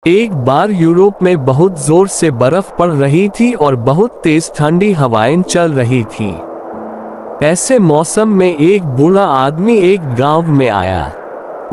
एक बार यूरोप में बहुत जोर से बर्फ पड़ रही थी और बहुत तेज ठंडी हवाएं चल रही थी। ऐसे मौसम में एक बूढ़ा आदमी एक गांव में आया।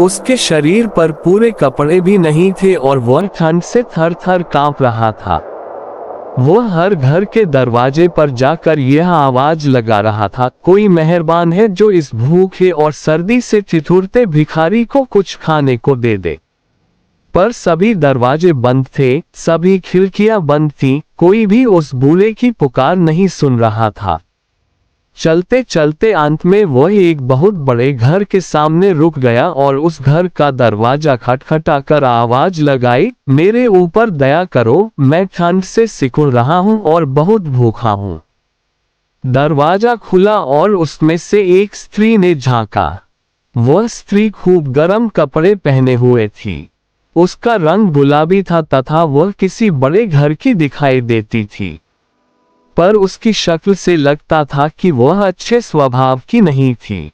उसके शरीर पर पूरे कपड़े भी नहीं थे और वह ठंड से थर थर कांप रहा था। वह हर घर के दरवाजे पर जाकर यह आवाज लगा रहा था, कोई मेहरबान है जो इस भूखे और सर्दी से ठिठुरते भिखारी को कुछ खाने को दे दे। पर सभी दरवाजे बंद थे, सभी खिड़कियां बंद थीं, कोई भी उस बूढ़े की पुकार नहीं सुन रहा था। चलते चलते अंत में वह एक बहुत बड़े घर के सामने रुक गया और उस घर का दरवाजा खटखटाकर आवाज लगाई, मेरे ऊपर दया करो, मैं ठंड से सिकुड़ रहा हूं और बहुत भूखा हूं। दरवाजा खुला और उसमें से एक स्त्री ने झांका। वह स्त्री खूब गर्म कपड़े पहने हुए थी। उसका रंग गुलाबी था तथा वह किसी बड़े घर की दिखाई देती थी, पर उसकी शक्ल से लगता था कि वह अच्छे स्वभाव की नहीं थी।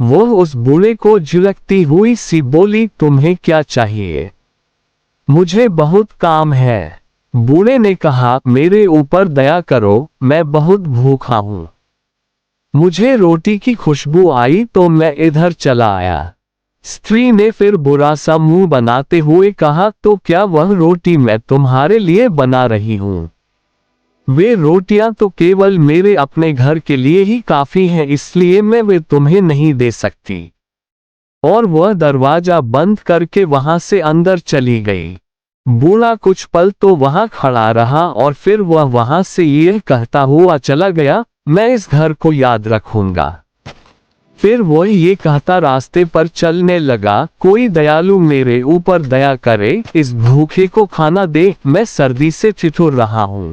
वह उस बूढ़े को झिड़कती हुई सी बोली, तुम्हें क्या चाहिए? मुझे बहुत काम है। बूढ़े ने कहा, मेरे ऊपर दया करो, मैं बहुत भूखा हूं। मुझे रोटी की खुशबू आई तो मैं इधर चला आया। स्त्री ने फिर बुरा सा मुंह बनाते हुए कहा, तो क्या वह रोटी मैं तुम्हारे लिए बना रही हूं? वे रोटियां तो केवल मेरे अपने घर के लिए ही काफी हैं, इसलिए मैं वे तुम्हें नहीं दे सकती। और वह दरवाजा बंद करके वहां से अंदर चली गई। बूढ़ा कुछ पल तो वहां खड़ा रहा और फिर वह वहां से यह कहता हुआ चला गया, मैं इस घर को याद रखूंगा। फिर वह ये कहता रास्ते पर चलने लगा, कोई दयालु मेरे ऊपर दया करे, इस भूखे को खाना दे, मैं सर्दी से ठिठुर रहा हूं।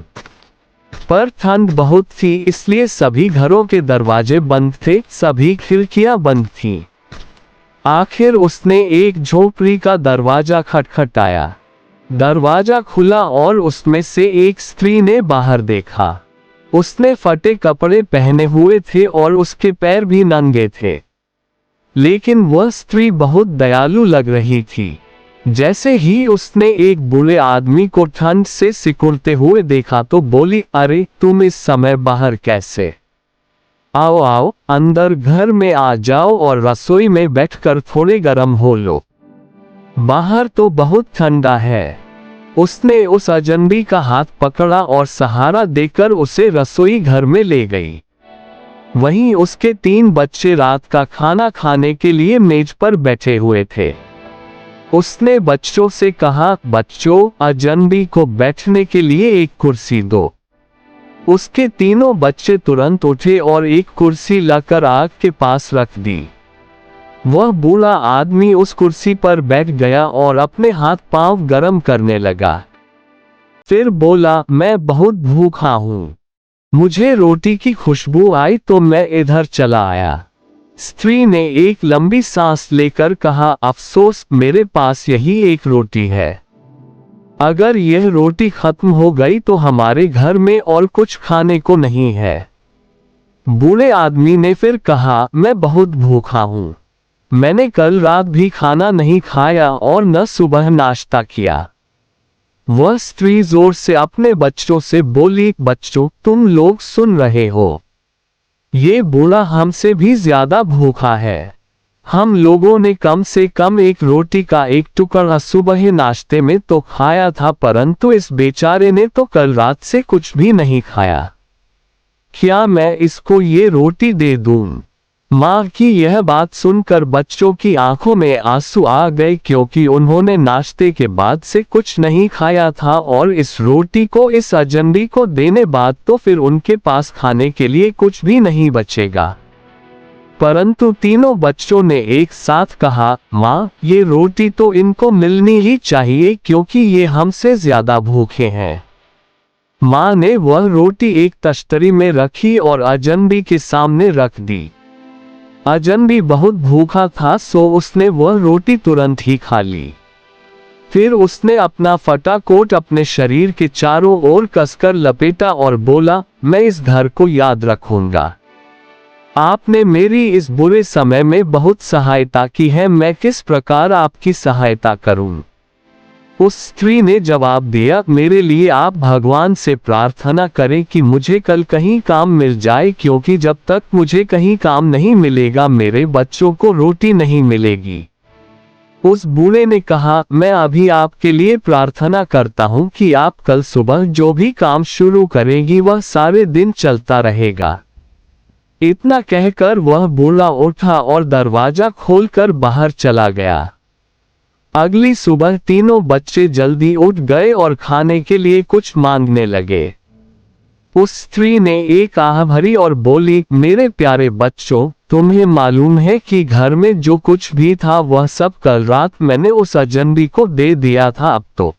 पर ठंड बहुत थी, इसलिए सभी घरों के दरवाजे बंद थे, सभी खिड़कियां बंद थीं। आखिर उसने एक झोपड़ी का दरवाजा खटखटाया। दरवाजा खुला और उसमें से एक स्त्री ने बाहर देखा। उसने फटे कपड़े पहने हुए थे और उसके पैर भी नंगे थे, लेकिन वह स्त्री बहुत दयालु लग रही थी। जैसे ही उसने एक बूढ़े आदमी को ठंड से सिकुड़ते हुए देखा तो बोली, अरे तुम इस समय बाहर कैसे? आओ आओ, अंदर घर में आ जाओ और रसोई में बैठकर थोड़े गर्म हो लो। बाहर तो बहुत ठंडा है। उसने उस अजनबी का हाथ पकड़ा और सहारा देकर उसे रसोई घर में ले गई। वहीं उसके 3 बच्चे रात का खाना खाने के लिए मेज पर बैठे हुए थे। उसने बच्चों से कहा, बच्चों, अजनबी को बैठने के लिए एक कुर्सी दो। उसके तीनों बच्चे तुरंत उठे और एक कुर्सी लाकर आग के पास रख दी। वह बूढ़ा आदमी उस कुर्सी पर बैठ गया और अपने हाथ पांव गर्म करने लगा। फिर बोला, मैं बहुत भूखा हूं। मुझे रोटी की खुशबू आई तो मैं इधर चला आया। स्त्री ने एक लंबी सांस लेकर कहा, अफसोस, मेरे पास यही एक रोटी है। अगर यह रोटी खत्म हो गई तो हमारे घर में और कुछ खाने को नहीं है। बूढ़े आदमी ने फिर कहा, मैं बहुत भूखा हूं। मैंने कल रात भी खाना नहीं खाया और न सुबह नाश्ता किया। वह स्त्री जोर से अपने बच्चों से बोली, बच्चों, तुम लोग सुन रहे हो? ये बूढ़ा हमसे भी ज्यादा भूखा है। हम लोगों ने कम से कम एक रोटी का एक टुकड़ा सुबह नाश्ते में तो खाया था, परंतु इस बेचारे ने तो कल रात से कुछ भी नहीं खाया। क्या मैं इसको ये रोटी दे दूं? माँ की यह बात सुनकर बच्चों की आंखों में आंसू आ गए, क्योंकि उन्होंने नाश्ते के बाद से कुछ नहीं खाया था और इस रोटी को इस अजनबी को देने बाद तो फिर उनके पास खाने के लिए कुछ भी नहीं बचेगा। परंतु तीनों बच्चों ने एक साथ कहा, माँ, ये रोटी तो इनको मिलनी ही चाहिए क्योंकि ये हमसे ज्यादा भूखे हैं। माँ ने वह रोटी एक तश्तरी में रखी और अजनबी के सामने रख दी। अजनबी बहुत भूखा था, सो उसने वह रोटी तुरंत ही खा ली। फिर उसने अपना फटा कोट अपने शरीर के चारों ओर कसकर लपेटा और बोला, मैं इस घर को याद रखूंगा। आपने मेरी इस बुरे समय में बहुत सहायता की है, मैं किस प्रकार आपकी सहायता करूं? उस स्त्री ने जवाब दिया, मेरे लिए आप भगवान से प्रार्थना करें कि मुझे कल कहीं काम मिल जाए, क्योंकि जब तक मुझे कहीं काम नहीं मिलेगा मेरे बच्चों को रोटी नहीं मिलेगी। उस बूढ़े ने कहा, मैं अभी आपके लिए प्रार्थना करता हूं कि आप कल सुबह जो भी काम शुरू करेंगी वह सारे दिन चलता रहेगा। इतना कहकर वह बूढ़ा उठा और दरवाजा खोलकर बाहर चला गया। अगली सुबह तीनों बच्चे जल्दी उठ गए और खाने के लिए कुछ मांगने लगे। उस स्त्री ने एक आह भरी और बोली, मेरे प्यारे बच्चों, तुम्हें मालूम है कि घर में जो कुछ भी था वह सब कल रात मैंने उस अजनबी को दे दिया था। अब तो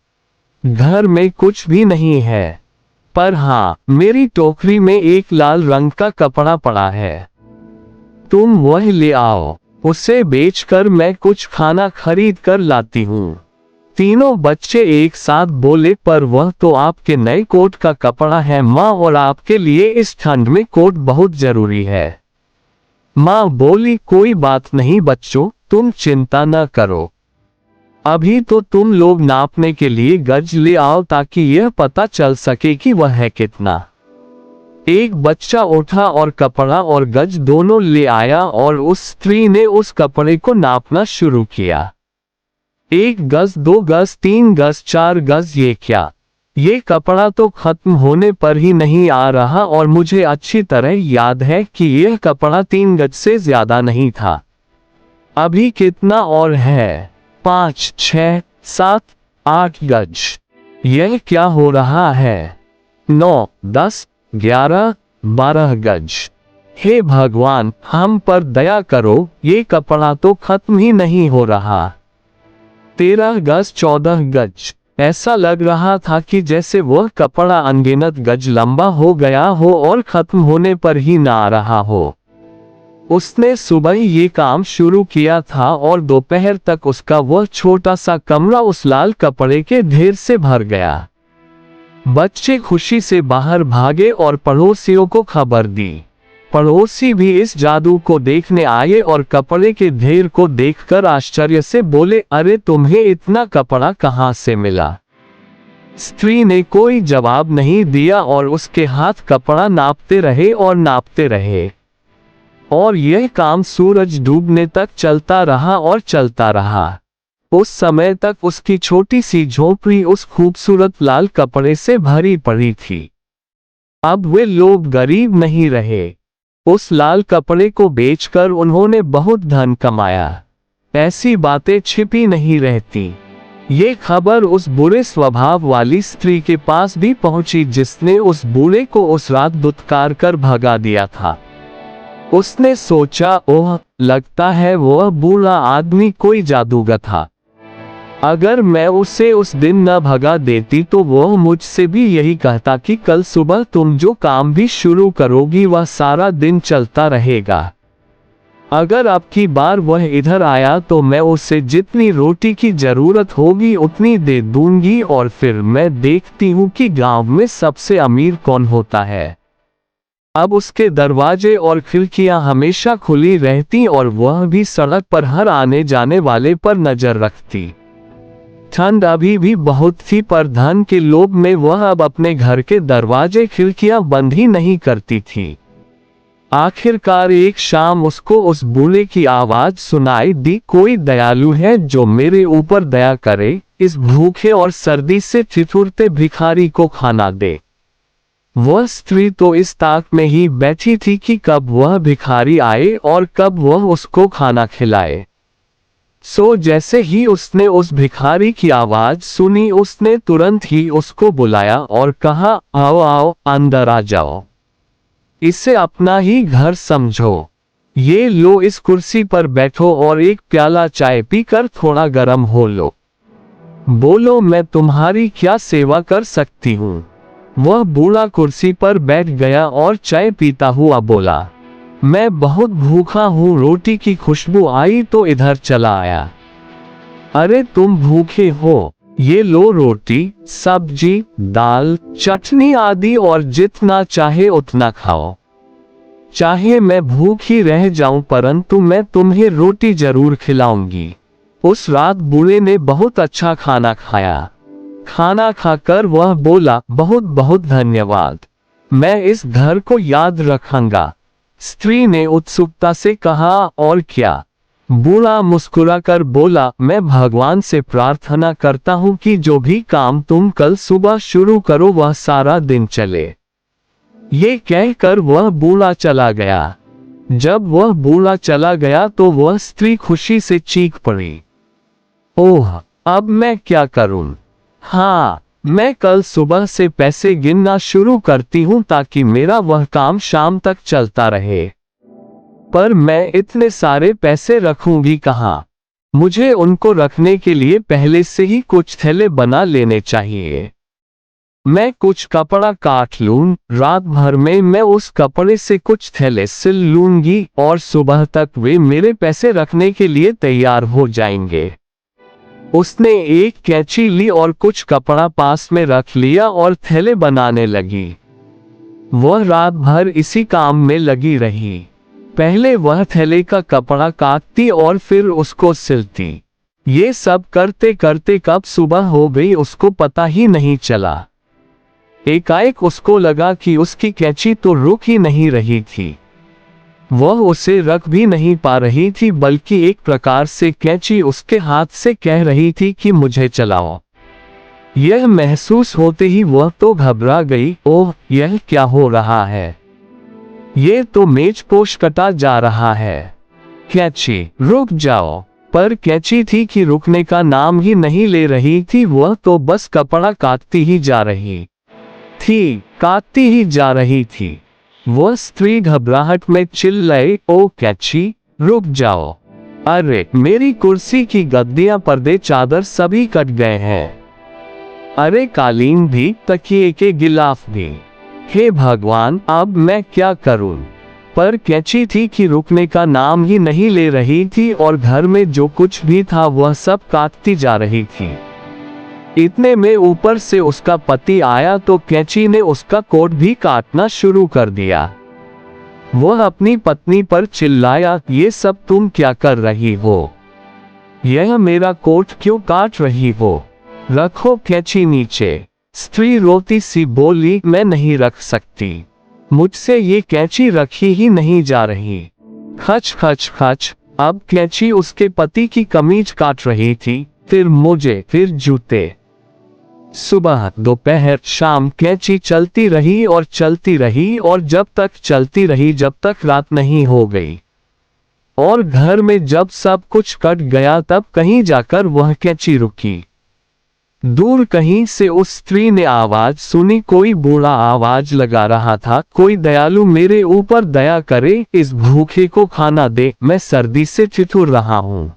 घर में कुछ भी नहीं है, पर हाँ, मेरी टोकरी में एक लाल रंग का कपड़ा पड़ा है। तुम वह ले आओ, उसे बेचकर मैं कुछ खाना खरीद कर लाती हूँ। तीनों बच्चे एक साथ बोले, पर वह तो आपके नए कोट का कपड़ा है माँ, और आपके लिए इस ठंड में कोट बहुत जरूरी है। माँ बोली, कोई बात नहीं बच्चों, तुम चिंता न करो। अभी तो तुम लोग नापने के लिए गज ले आओ ताकि यह पता चल सके कि वह है कितना। एक बच्चा उठा और कपड़ा और गज दोनों ले आया और उस स्त्री ने उस कपड़े को नापना शुरू किया। 1 गज, 2 गज, 3 गज, 4 गज, ये क्या? ये कपड़ा तो खत्म होने पर ही नहीं आ रहा, और मुझे अच्छी तरह याद है कि यह कपड़ा 3 गज से ज्यादा नहीं था। अभी कितना और है? 5, 6, 7, 8 गज। यह क्या हो रहा है? 9, 10, 11, 12 गज। हे भगवान, हम पर दया करो, ये कपड़ा तो खत्म ही नहीं हो रहा। 13 गज, 14 गज। ऐसा लग रहा था कि जैसे वह कपड़ा अनगिनत गज लंबा हो गया हो और खत्म होने पर ही ना आ रहा हो। उसने सुबह ये काम शुरू किया था और दोपहर तक उसका वह छोटा सा कमरा उस लाल कपड़े के ढेर से भर गया। बच्चे खुशी से बाहर भागे और पड़ोसियों को खबर दी। पड़ोसी भी इस जादू को देखने आए और कपड़े के ढेर को देखकर आश्चर्य से बोले, अरे तुम्हें इतना कपड़ा कहाँ से मिला? स्त्री ने कोई जवाब नहीं दिया और उसके हाथ कपड़ा नापते रहे और नापते रहे, और यह काम सूरज डूबने तक चलता रहा और चलता रहा। उस समय तक उसकी छोटी सी झोपड़ी उस खूबसूरत लाल कपड़े से भरी पड़ी थी। अब वे लोग गरीब नहीं रहे। उस लाल कपड़े को बेचकर उन्होंने बहुत धन कमाया। ऐसी बातें छिपी नहीं रहती। ये खबर उस बुरे स्वभाव वाली स्त्री के पास भी पहुंची जिसने उस बूढ़े को उस रात दुत्कार कर भगा दिया था। उसने सोचा, ओह, लगता है वह बूढ़ा आदमी कोई जादूगर था। अगर मैं उसे उस दिन न भगा देती तो वह मुझसे भी यही कहता कि कल सुबह तुम जो काम भी शुरू करोगी वह सारा दिन चलता रहेगा। अगर अब की बार वह इधर आया तो मैं उसे जितनी रोटी की जरूरत होगी उतनी दे दूंगी, और फिर मैं देखती हूँ कि गांव में सबसे अमीर कौन होता है। अब उसके दरवाजे और खिड़कियां हमेशा खुली रहती और वह भी सड़क पर हर आने जाने वाले पर नजर रखती। ठंड अभी भी बहुत थी, पर धन के लोभ में वह अब अपने घर के दरवाजे खिड़कियां बंद ही नहीं करती थी। आखिरकार एक शाम उसको उस बूढ़े की आवाज सुनाई दी, कोई दयालु है जो मेरे ऊपर दया करे, इस भूखे और सर्दी से ठिठुरते भिखारी को खाना दे। वह स्त्री तो इस ताक में ही बैठी थी कि कब वह भिखारी आए और कब वह उसको खाना खिलाए। सो जैसे ही उसने उस भिखारी की आवाज सुनी उसने तुरंत ही उसको बुलाया और कहा, आओ आओ, अंदर आ जाओ, इसे अपना ही घर समझो। ये लो, इस कुर्सी पर बैठो और एक प्याला चाय पीकर थोड़ा गर्म हो लो। बोलो, मैं तुम्हारी क्या सेवा कर सकती हूँ? वह बूढ़ा कुर्सी पर बैठ गया और चाय पीता हुआ बोला, मैं बहुत भूखा हूँ, रोटी की खुशबू आई तो इधर चला आया। अरे तुम भूखे हो? ये लो रोटी, सब्जी, दाल, चटनी आदि, और जितना चाहे उतना खाओ। चाहे मैं भूखी रह जाऊं परंतु मैं तुम्हें रोटी जरूर खिलाऊंगी। उस रात बूढ़े ने बहुत अच्छा खाना खाया। खाना खाकर वह बोला, बहुत बहुत धन्यवाद, मैं इस घर को याद रखूंगा। स्त्री ने उत्सुकता से कहा, और क्या? बूढ़ा मुस्कुराकर बोला, मैं भगवान से प्रार्थना करता हूँ कि जो भी काम तुम कल सुबह शुरू करो वह सारा दिन चले। ये कहकर वह बूढ़ा चला गया। जब वह बूढ़ा चला गया तो वह स्त्री खुशी से चीख पड़ी, ओह, अब मैं क्या करूं? हाँ, मैं कल सुबह से पैसे गिनना शुरू करती हूँ ताकि मेरा वह काम शाम तक चलता रहे। पर मैं इतने सारे पैसे रखूंगी कहाँ? मुझे उनको रखने के लिए पहले से ही कुछ थैले बना लेने चाहिए। मैं कुछ कपड़ा काट लूं, रात भर में मैं उस कपड़े से कुछ थैले सिल लूंगी और सुबह तक वे मेरे पैसे रखने के लिए तैयार हो जाएंगे। उसने एक कैंची ली और कुछ कपड़ा पास में रख लिया और थैले बनाने लगी। वह रात भर इसी काम में लगी रही। पहले वह थैले का कपड़ा काटती और फिर उसको सिलती। ये सब करते करते कब सुबह हो गई उसको पता ही नहीं चला। एकाएक उसको लगा कि उसकी कैंची तो रुक ही नहीं रही थी। वह उसे रख भी नहीं पा रही थी, बल्कि एक प्रकार से कैंची उसके हाथ से कह रही थी कि मुझे चलाओ। यह महसूस होते ही वह तो घबरा गई। ओह, यह क्या हो रहा है? ये तो मेज पोश कटा जा रहा है। कैंची, रुक जाओ। पर कैंची थी कि रुकने का नाम ही नहीं ले रही थी। वह तो बस कपड़ा काटती ही जा रही थी, काटती ही जा रही थी। वह स्त्री घबराहट में चिल्लाई, ओ कैंची, रुक जाओ। अरे, मेरी कुर्सी की गद्दियां, पर्दे, चादर सभी कट गए हैं। अरे, कालीन भी, तकिए के गिलाफ भी। हे भगवान, अब मैं क्या करूं? पर कैंची थी कि रुकने का नाम ही नहीं ले रही थी और घर में जो कुछ भी था वह सब काटती जा रही थी। इतने में ऊपर से उसका पति आया तो कैंची ने उसका कोट भी काटना शुरू कर दिया। वह अपनी पत्नी पर चिल्लाया, ये सब तुम क्या कर रही हो? यह मेरा कोट क्यों काट रही हो? रखो कैंची नीचे। स्त्री रोती सी बोली, मैं नहीं रख सकती, मुझसे ये कैंची रखी ही नहीं जा रही। खच खच खच। अब कैंची उसके पति की कमीज काट रही थी, फिर मोजे, फिर जूते। सुबह, दोपहर, शाम कैंची चलती रही और चलती रही और जब तक चलती रही जब तक रात नहीं हो गई। और घर में जब सब कुछ कट गया तब कहीं जाकर वह कैंची रुकी। दूर कहीं से उस स्त्री ने आवाज सुनी, कोई बूढ़ा आवाज लगा रहा था, कोई दयालु मेरे ऊपर दया करे, इस भूखे को खाना दे, मैं सर्दी से ठिठुर रहा हूँ।